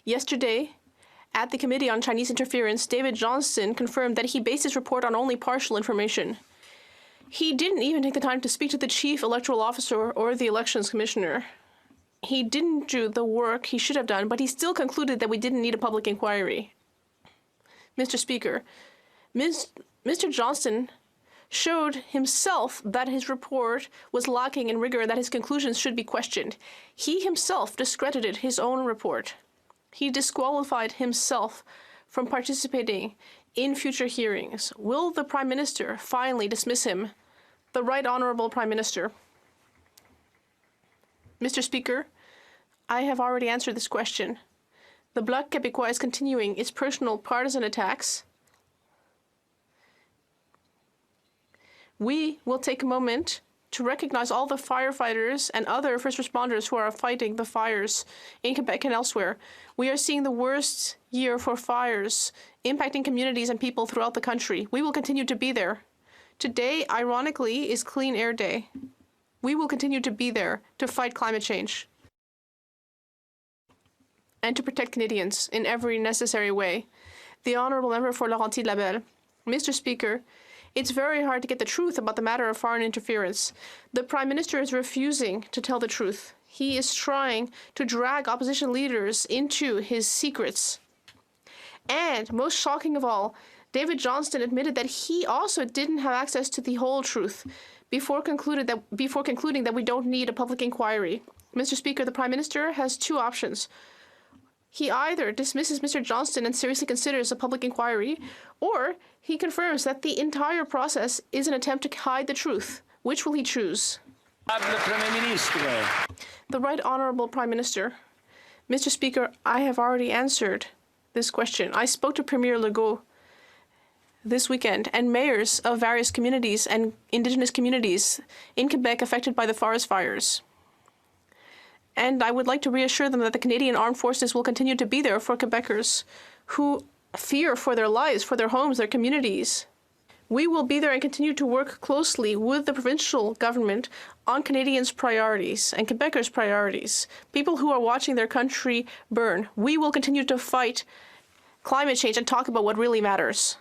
Yesterday, at the Committee on Chinese Interference, David Johnston confirmed that he based his report on only partial information. He didn't even take the time to speak to the Chief Electoral Officer or the Elections Commissioner. He didn't do the work he should have done, but he still concluded that we didn't need a public inquiry. Mr. Speaker, Mr. Johnston showed himself that his report was lacking in rigor and that his conclusions should be questioned. He himself discredited his own report. He disqualified himself from participating in future hearings. Will the Prime Minister finally dismiss him? The Right Honourable Prime Minister. Mr. Speaker, I have already answered this question. The Bloc Québécois is continuing its personal partisan attacks. We will take a moment to recognize all the firefighters and other first responders who are fighting the fires in Quebec and elsewhere. We are seeing the worst year for fires impacting communities and people throughout the country. We will continue to be there. Today, ironically, is Clean Air Day. We will continue to be there to fight climate change and to protect Canadians in every necessary way. The Honourable Member for Laurentides-Labelle. Mr. Speaker, it's very hard to get the truth about the matter of foreign interference. The Prime Minister is refusing to tell the truth. He is trying to drag opposition leaders into his secrets. And most shocking of all, David Johnston admitted that he also didn't have access to the whole truth before concluding that we don't need a public inquiry. Mr. Speaker, the Prime Minister has two options. He either dismisses Mr. Johnston and seriously considers a public inquiry, or he confirms that the entire process is an attempt to hide the truth. Which will he choose? The Right Honourable Prime Minister. Mr. Speaker, I have already answered this question. I spoke to Premier Legault this weekend and mayors of various communities and Indigenous communities in Quebec affected by the forest fires. And I would like to reassure them that the Canadian Armed Forces will continue to be there for Quebecers who fear for their lives, for their homes, their communities. We will be there and continue to work closely with the provincial government on Canadians' priorities and Quebecers' priorities, people who are watching their country burn. We will continue to fight climate change and talk about what really matters.